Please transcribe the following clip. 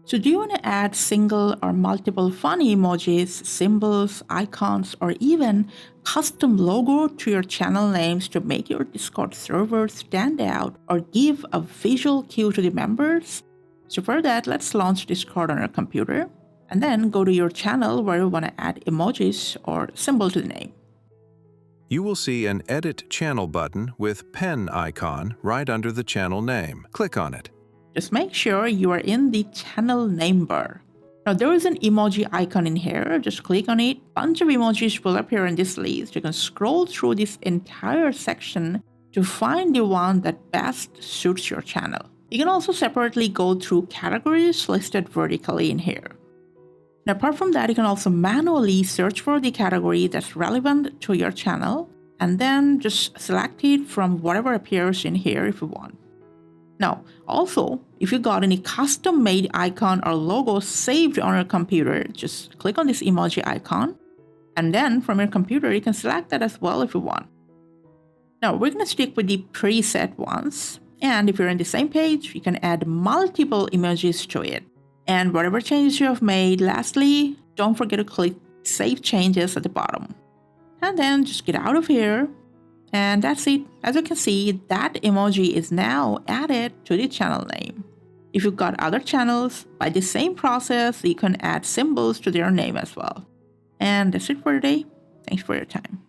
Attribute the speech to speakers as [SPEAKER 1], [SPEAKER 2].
[SPEAKER 1] So do you want to add single or multiple funny emojis, symbols, icons, or even custom logo to your channel names to make your Discord server stand out or give a visual cue to the members? So for that, let's launch Discord on our computer and then go to your channel where you want to add emojis or symbol to the name.
[SPEAKER 2] You will see an Edit Channel button with pen icon right under the channel name. Click on it.
[SPEAKER 1] Just make sure you are in the channel name bar. Now there is an emoji icon in here. Just click on it. A bunch of emojis will appear in this list. You can scroll through this entire section to find the one that best suits your channel. You can also separately go through categories listed vertically in here. Now apart from that, you can also manually search for the category that's relevant to your channel and then just select it from whatever appears in here if you want. Now, also, if you got any custom-made icon or logo saved on your computer, just click on this emoji icon, and then from your computer, you can select that as well if you want. Now, we're going to stick with the preset ones, and if you're on the same page, you can add multiple emojis to it. And whatever changes you have made, lastly, don't forget to click Save Changes at the bottom. And then just get out of here. And that's it. As you can see, that emoji is now added to the channel name. If you've got other channels, by the same process, you can add symbols to their name as well. And that's it for today. Thanks for your time.